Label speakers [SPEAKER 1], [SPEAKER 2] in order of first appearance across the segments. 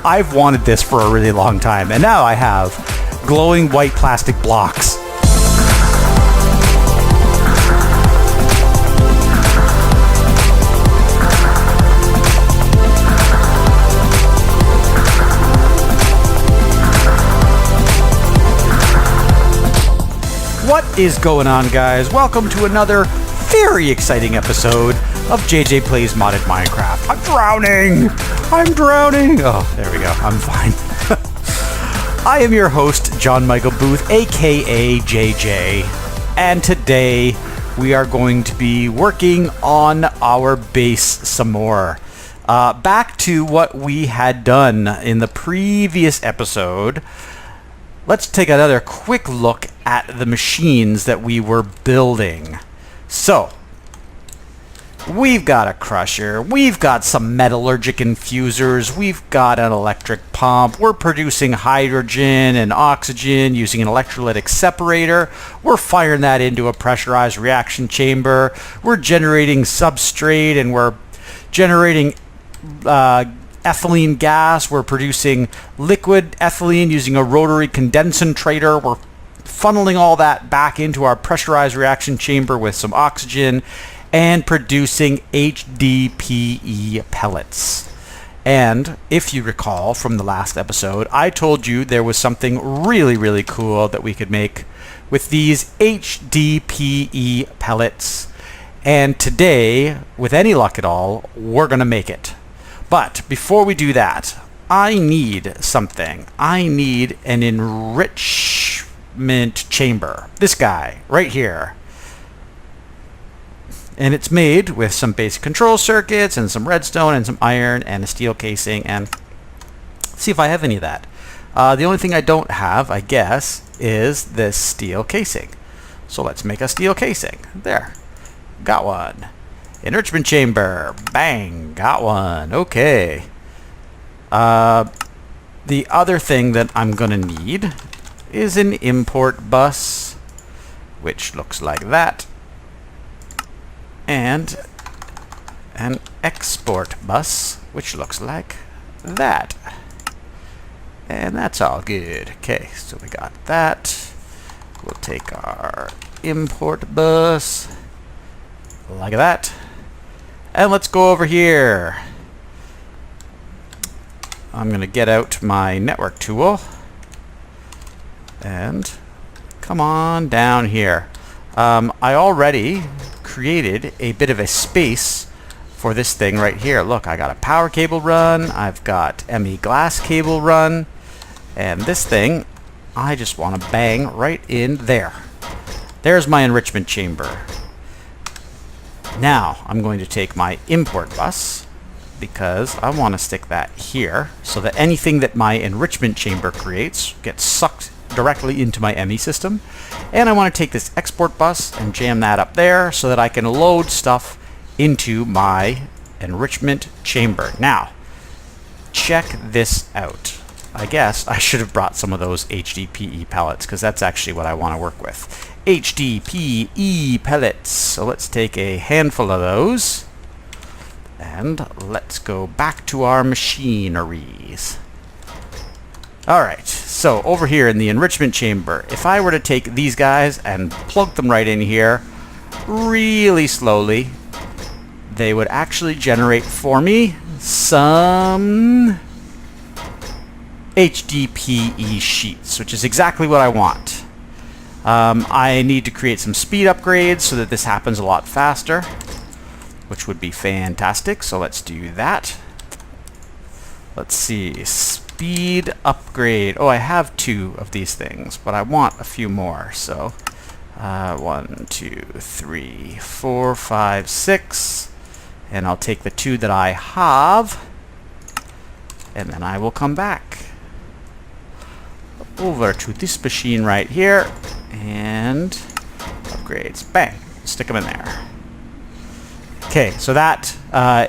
[SPEAKER 1] I've wanted this for a really long time, and now I have glowing white plastic blocks. What is going on, guys? Welcome to another very exciting episode of JJ Plays Modded Minecraft. I'm drowning! Oh, there we go. I'm fine. I am your host, Jon-Michael Booth, aka JJ, and today we are going to be working on our base some more. Back to what we had done in the previous episode. Let's take another quick look at the machines that we were building. So, we've got a crusher, we've got some metallurgic infusers, we've got an electric pump, we're producing hydrogen and oxygen using an electrolytic separator, we're firing that into a pressurized reaction chamber, we're generating substrate, and we're generating ethylene gas, we're producing liquid ethylene using a rotary condensator, we're funneling all that back into our pressurized reaction chamber with some oxygen, and producing HDPE pellets. And if you recall from the last episode, I told you there was something really cool that we could make with these HDPE pellets. And today, with any luck at all, we're going to make it. But before we do that, I need something. I need an enrichment chamber. This guy right here. And it's made with some basic control circuits and some redstone and some iron and a steel casing. And let's see if I have any of that. The only thing I don't have, I guess, is this steel casing. So let's make a steel casing. There. Got one. Enrichment chamber. Bang. Got one. Okay. The other thing that I'm going to need is an import bus, which looks like that. And an export bus, which looks like that. And that's all good. Okay, so we got that. We'll take our import bus, like that. And let's go over here. I'm going to get out my network tool. And come on down here. I already created a bit of a space for this thing right here. Look, I got a power cable run. I've got ME glass cable run. And this thing, I just want to bang right in there. There's my enrichment chamber. Now, I'm going to take my import bus, because I want to stick that here, so that anything that my enrichment chamber creates gets sucked directly into my ME system. And I want to take this export bus and jam that up there, so that I can load stuff into my enrichment chamber. Now, check this out. I guess I should have brought some of those HDPE pellets, because that's actually what I want to work with. HDPE pellets. So let's take a handful of those and let's go back to our machineries. Alright, so over here in the enrichment chamber, if I were to take these guys and plug them right in here really slowly, they would actually generate for me some HDPE sheets, which is exactly what I want. I need to create some speed upgrades so that this happens a lot faster, which would be fantastic. So let's do that. Let's see. Speed upgrade. Oh, I have 2 of these things, but I want a few more. So 1, 2, 3, 4, 5, 6. And I'll take the 2 that I have, and then I will come back over to this machine right here and upgrades. Bang. Stick them in there. Okay, so that,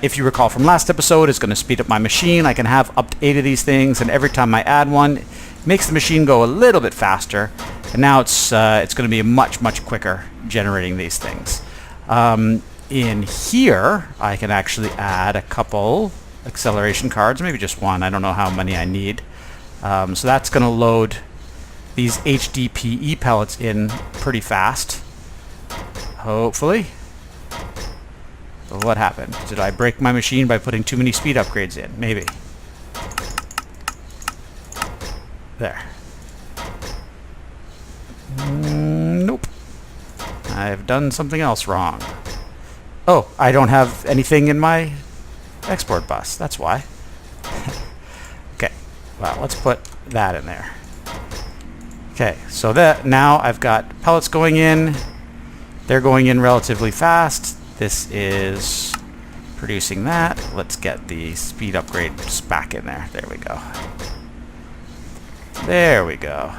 [SPEAKER 1] if you recall from last episode, is going to speed up my machine. I can have up to 8 of these things, and every time I add one, it makes the machine go a little bit faster. And now it's going to be much quicker generating these things. In here, I can actually add a couple acceleration cards, maybe just one. I don't know how many I need. So that's going to load these HDPE pellets in pretty fast. Hopefully. What happened? Did I break my machine by putting too many speed upgrades in? Maybe. There. Nope. I've done something else wrong. Oh, I don't have anything in my export bus. That's why. Okay. Well, let's put that in there. Okay, so that now I've got pellets going in. They're going in relatively fast. This is producing that. Let's get the speed upgrades back in there. There we go. There we go.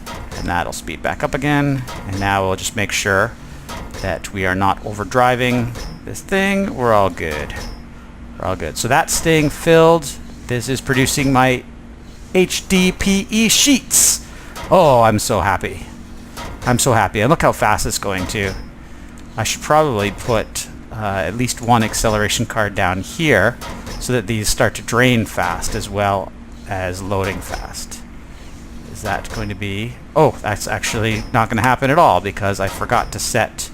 [SPEAKER 1] And that'll speed back up again. And now we'll just make sure that we are not overdriving this thing. We're all good. We're all good. So that's staying filled. This is producing my HDPE sheets. Oh, I'm so happy. I'm so happy. And look how fast it's going too. I should probably put at least one acceleration card down here so that these start to drain fast as well as loading fast. Is that going to be... Oh, that's actually not going to happen at all because I forgot to set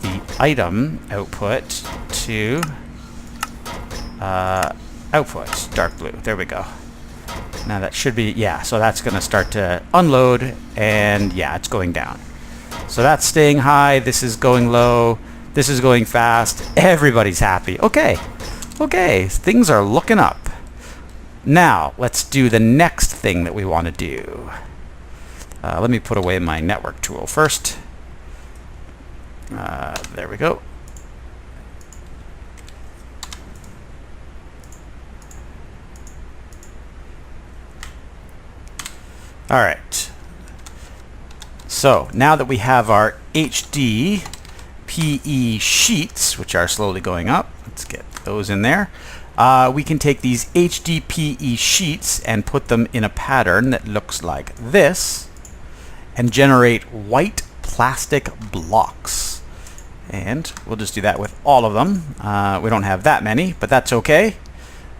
[SPEAKER 1] the item output to output dark blue. There we go. Now that should be... Yeah, so that's going to start to unload and yeah, it's going down. So that's staying high, this is going low, this is going fast, everybody's happy. Okay, okay, things are looking up. Now, let's do the next thing that we want to do. Let me put away my network tool first. There we go. All right. So now that we have our HDPE sheets, which are slowly going up, let's get those in there. We can take these HDPE sheets and put them in a pattern that looks like this and generate white plastic blocks. And we'll just do that with all of them. We don't have that many, but that's okay.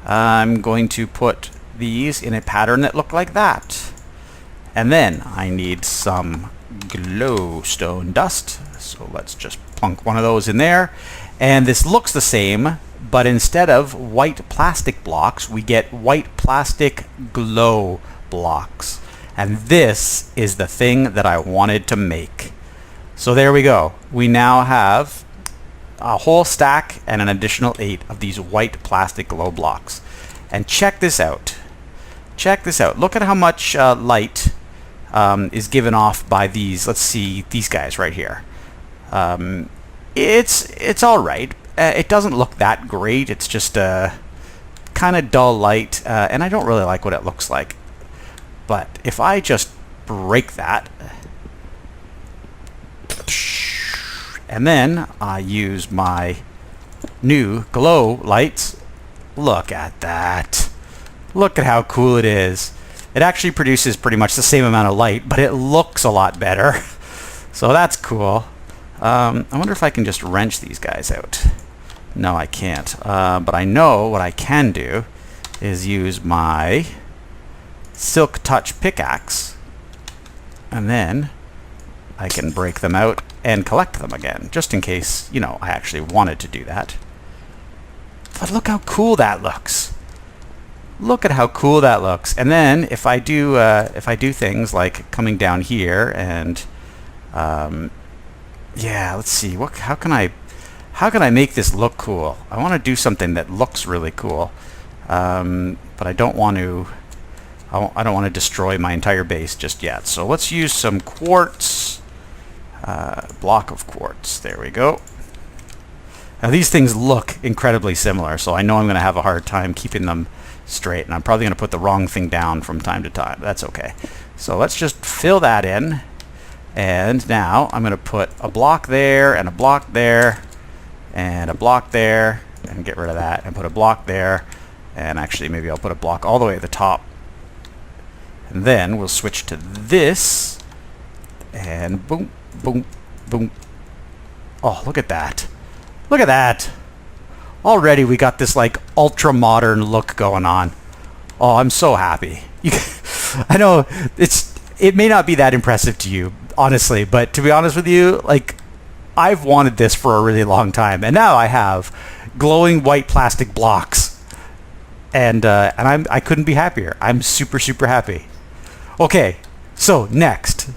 [SPEAKER 1] I'm going to put these in a pattern that look like that. And then I need some Glowstone Dust. So let's just plunk one of those in there. And this looks the same, but instead of white plastic blocks, we get white plastic glow blocks. And this is the thing that I wanted to make. So there we go. We now have a whole stack and an additional 8 of these white plastic glow blocks. And check this out. Check this out. Look at how much light is given off by these. Let's see, these guys right here. It's all right. It doesn't look that great. It's just a kind of dull light, and I don't really like what it looks like. But if I just break that, and then I use my new glow lights, look at that. Look at how cool it is. It actually produces pretty much the same amount of light, but it looks a lot better. So that's cool. I wonder if I can just wrench these guys out. No, I can't. But I know what I can do is use my Silk Touch pickaxe, and then I can break them out and collect them again, just in case, you know, I actually wanted to do that. But look how cool that looks. Look at how cool that looks. And then if I do things like coming down here and yeah, let's see. How can I make this look cool? I want to do something that looks really cool, but I don't want to. I don't want to destroy my entire base just yet. So let's use some quartz. Block of quartz. There we go. Now these things look incredibly similar, so I know I'm going to have a hard time keeping them straight, and I'm probably going to put the wrong thing down from time to time. That's okay. So let's just fill that in, and now I'm going to put a block there, and a block there, and a block there, and get rid of that, and put a block there, and actually maybe I'll put a block all the way at the top. And then we'll switch to this, and boom, boom, boom. Oh, look at that. Look at that. Already we got this like ultra modern look going on. Oh, I'm so happy. I know it may not be that impressive to you, honestly, but to be honest with you, like, I've wanted this for a really long time, and now I have glowing white plastic blocks, and I couldn't be happier. I'm super, super happy. Okay, so next,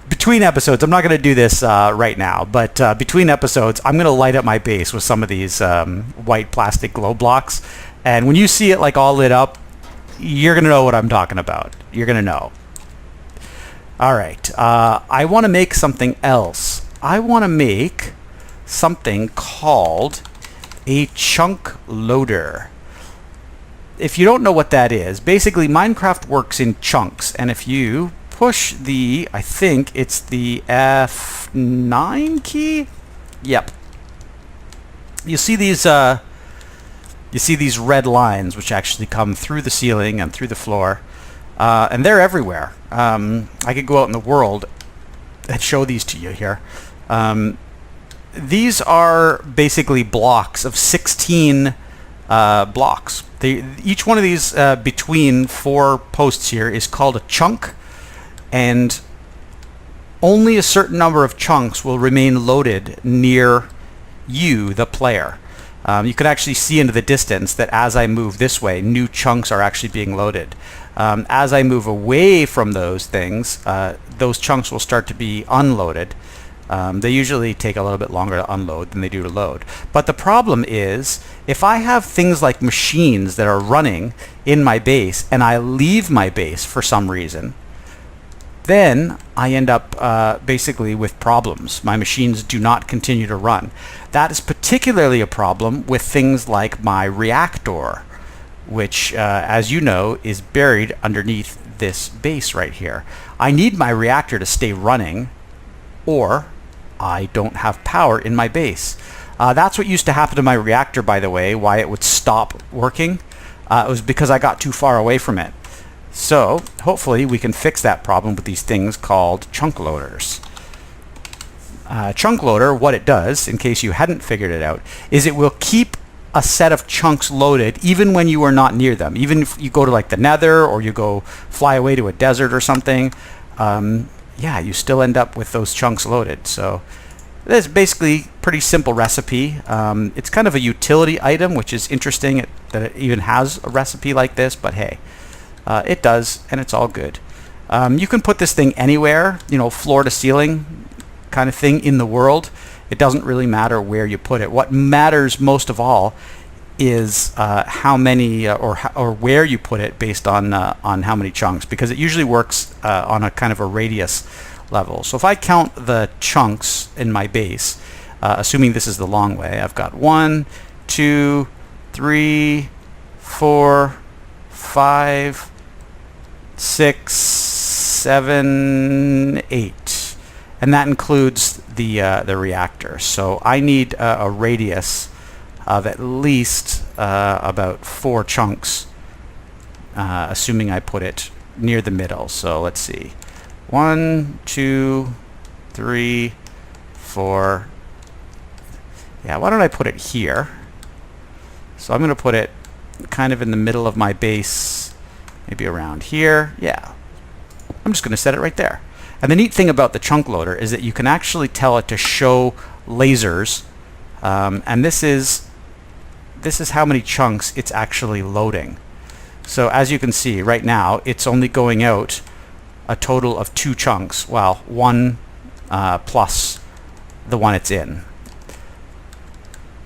[SPEAKER 1] between episodes, I'm not going to do this right now, but between episodes, I'm going to light up my base with some of these white plastic glow blocks, and when you see it like all lit up, you're going to know what I'm talking about. You're going to know. All right, I want to make something else. I want to make something called a chunk loader. If you don't know what that is, basically Minecraft works in chunks, and if you push the, I think it's the F9 key? Yep. You see these red lines which actually come through the ceiling and through the floor, and they're everywhere. I could go out in the world and show these to you here. These are basically blocks of 16 blocks. Each one of these between 4 posts here is called a chunk, and only a certain number of chunks will remain loaded near you, the player. You can actually see into the distance that as I move this way, new chunks are actually being loaded. As I move away from those things, those chunks will start to be unloaded. They usually take a little bit longer to unload than they do to load. But the problem is, if I have things like machines that are running in my base and I leave my base for some reason, then I end up basically with problems. My machines do not continue to run. That is particularly a problem with things like my reactor, which, as you know, is buried underneath this base right here. I need my reactor to stay running, or I don't have power in my base. That's what used to happen to my reactor, by the way, why it would stop working. It was because I got too far away from it. So hopefully we can fix that problem with these things called chunk loaders. Chunk loader, what it does, in case you hadn't figured it out, is it will keep a set of chunks loaded even when you are not near them. Even if you go to like the nether or you go fly away to a desert or something, yeah, you still end up with those chunks loaded. So it's basically pretty simple recipe. It's kind of a utility item, which is interesting that it even has a recipe like this, but hey, it does, and it's all good. You can put this thing anywhere, floor to ceiling kind of thing in the world. It doesn't really matter where you put it. What matters most of all is how many or where you put it based on how many chunks, because it usually works on a kind of a radius level. So if I count the chunks in my base, assuming this is the long way, I've got 1, 2, 3, 4, 5, 6, 7, 8, and that includes the reactor. So I need a radius of at least about 4 chunks, assuming I put it near the middle. So let's see, 1, 2, 3, 4. Yeah, why don't I put it here? So I'm going to put it kind of in the middle of my base, maybe around here. Yeah, I'm just going to set it right there. And the neat thing about the chunk loader is that you can actually tell it to show lasers, and this is how many chunks it's actually loading. So as you can see right now, it's only going out a total of 2 chunks. Well, 1 plus the one it's in.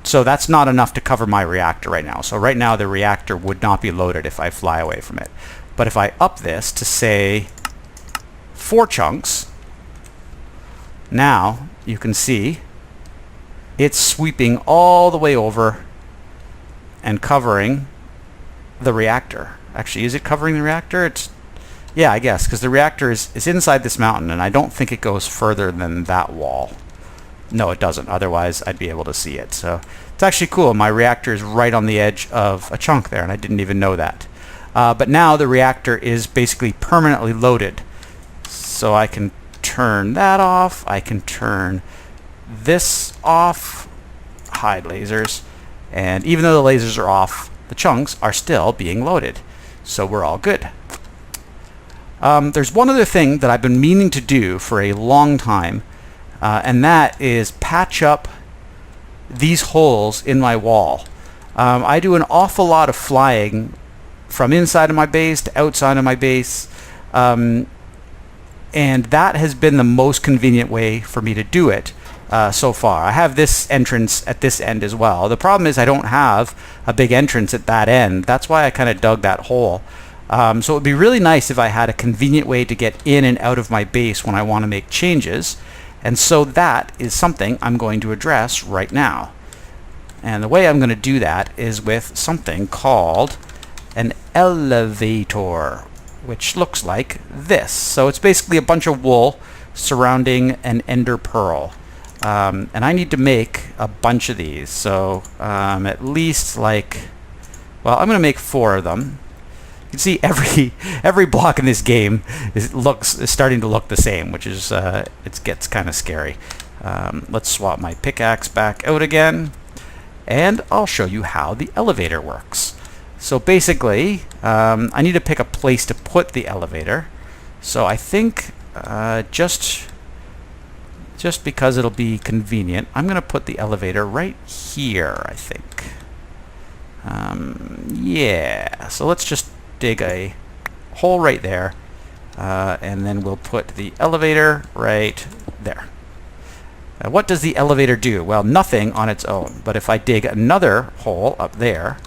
[SPEAKER 1] So that's not enough to cover my reactor right now. So right now the reactor would not be loaded if I fly away from it. But if I up this to say 4 chunks, now you can see it's sweeping all the way over and covering the reactor. Actually, is it covering the reactor? Yeah, I guess, because the reactor is inside this mountain, and I don't think it goes further than that wall. No, it doesn't. Otherwise, I'd be able to see it. So it's actually cool. My reactor is right on the edge of a chunk there, and I didn't even know that. But now the reactor is basically permanently loaded. So I can turn that off. I can turn this off. Hide lasers. And even though the lasers are off, the chunks are still being loaded. So we're all good. There's one other thing that I've been meaning to do for a long time, and that is patch up these holes in my wall. I do an awful lot of flying from inside of my base to outside of my base, and that has been the most convenient way for me to do it so far. I have this entrance at this end as well. The problem is I don't have a big entrance at that end. That's why I kind of dug that hole. So it would be really nice if I had a convenient way to get in and out of my base when I want to make changes. And so that is something I'm going to address right now. And the way I'm going to do that is with something called an elevator, which looks like this. So it's basically a bunch of wool surrounding an ender pearl. And I need to make a bunch of these. So at least I'm going to make 4 of them. You can see every block in this game is starting to look the same, which is it gets kind of scary. Let's swap my pickaxe back out again, and I'll show you how the elevator works. So basically, I need to pick a place to put the elevator. So I think just because it'll be convenient, I'm going to put the elevator right here, I think. Yeah, so let's just dig a hole right there, and then we'll put the elevator right there. What does the elevator do? Well, nothing on its own, but if I dig another hole up there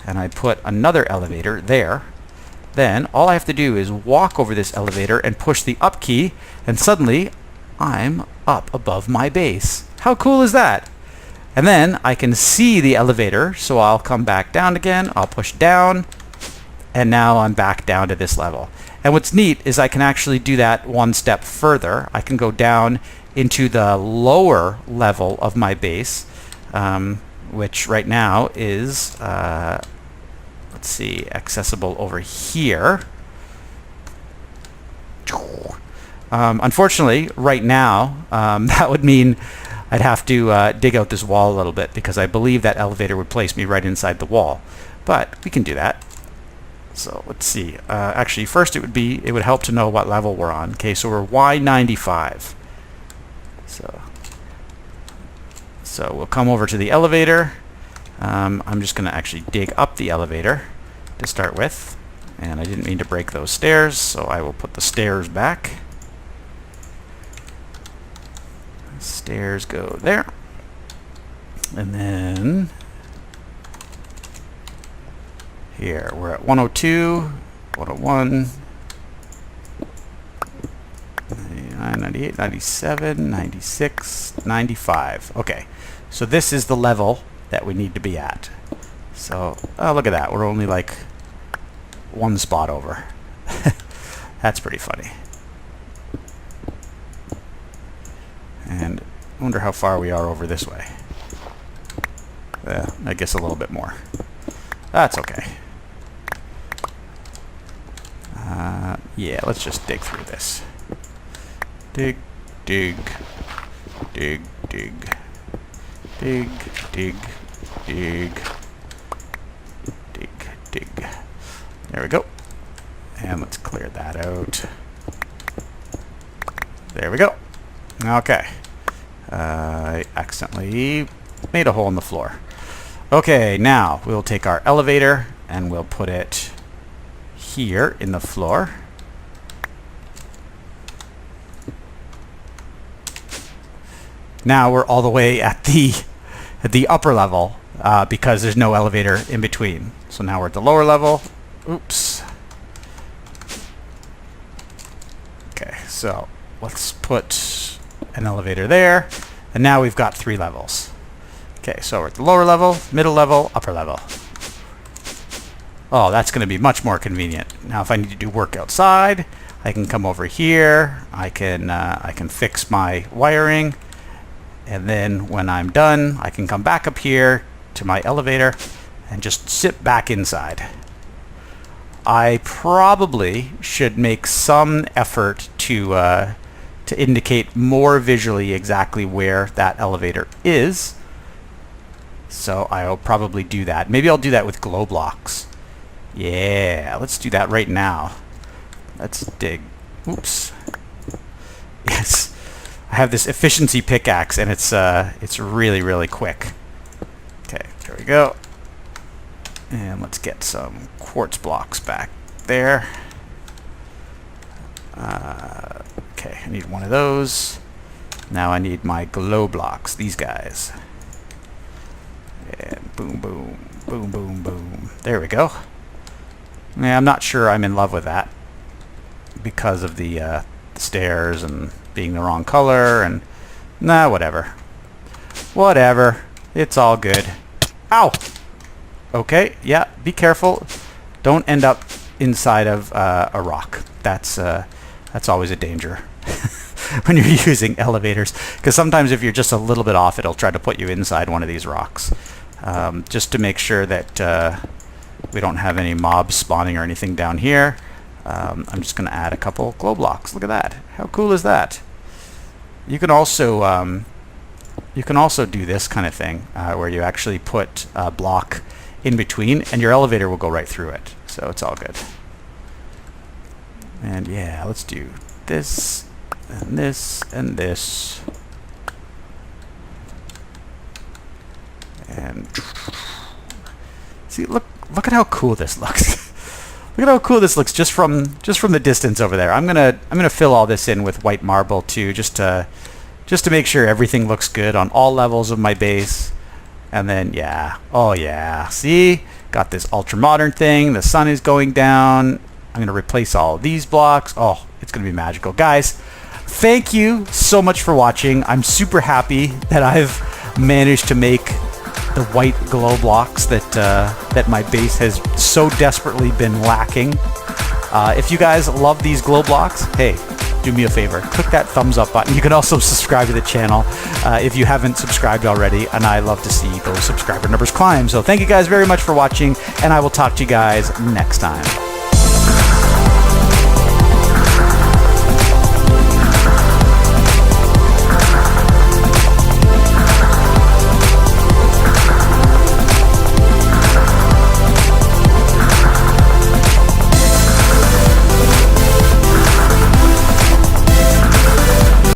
[SPEAKER 1] and I put another elevator there, then all I have to do is walk over this elevator and push the up key, and suddenly I'm up above my base. How cool is that? And then I can see the elevator, so I'll come back down again, I'll push down, and now I'm back down to this level. And what's neat is I can actually do that one step further. I can go down into the lower level of my base, which right now is, let's see, accessible over here. Unfortunately, right now, that would mean I'd have to dig out this wall a little bit, because I believe that elevator would place me right inside the wall. But we can do that. So let's see. Actually, first it would help to know what level we're on. Okay, so we're Y95. So we'll come over to the elevator. I'm just going to actually dig up the elevator to start with. And I didn't mean to break those stairs, so I will put the stairs back. Stairs go there. And then here, we're at 102, 101, 99, 98, 97, 96, 95. Okay, so this is the level that we need to be at. So, oh, look at that. We're only like one spot over. That's pretty funny. And I wonder how far we are over this way. I guess a little bit more. That's okay. Yeah, let's just dig through this. Dig, dig, dig, dig, dig, dig, dig, dig, dig. There we go. And let's clear that out. There we go. Okay. I accidentally made a hole in the floor. Okay, now we'll take our elevator and we'll put it here in the floor. Now we're all the way at the upper level because there's no elevator in between. So now we're at the lower level. Oops. Okay, so let's put an elevator there, and now we've got 3 levels. Okay, so we're at the lower level, middle level, upper level. Oh, that's going to be much more convenient. Now if I need to do work outside, I can come over here, I can fix my wiring, and then when I'm done, I can come back up here to my elevator and just sit back inside. I probably should make some effort to indicate more visually exactly where that elevator is. So I'll probably do that. Maybe I'll do that with glow blocks. Yeah, let's do that right now. Let's dig. Oops. Yes. I have this efficiency pickaxe, and it's really, really quick. Okay, there we go. And let's get some quartz blocks back there. Okay, I need one of those. Now I need my glow blocks, these guys. And boom, boom, boom, boom, boom. There we go. Yeah, I'm not sure I'm in love with that because of the stairs and being the wrong color, and nah, whatever. Whatever. It's all good. Ow! Okay, yeah, be careful. Don't end up inside of a rock. That's always a danger when you're using elevators, because sometimes if you're just a little bit off, it'll try to put you inside one of these rocks. Just to make sure that we don't have any mobs spawning or anything down here, I'm just going to add a couple glow blocks. Look at that. How cool is that? You can also do this kind of thing where you actually put a block in between, and your elevator will go right through it. So it's all good. And yeah, let's do this, and this, and this. And see, look at how cool this looks. Look at how cool this looks just from the distance over there. I'm gonna fill all this in with white marble too, just to make sure everything looks good on all levels of my base. And then yeah, oh yeah, see, got this ultra modern thing. The sun is going down. I'm gonna replace all of these blocks. Oh, it's gonna be magical, guys. Thank you so much for watching. I'm super happy that I've managed to make the white glow blocks that my base has so desperately been lacking. If you guys love these glow blocks, hey, do me a favor, click that thumbs up button. You can also subscribe to the channel if you haven't subscribed already, and I love to see those subscriber numbers climb. So thank you guys very much for watching, and I will talk to you guys next time.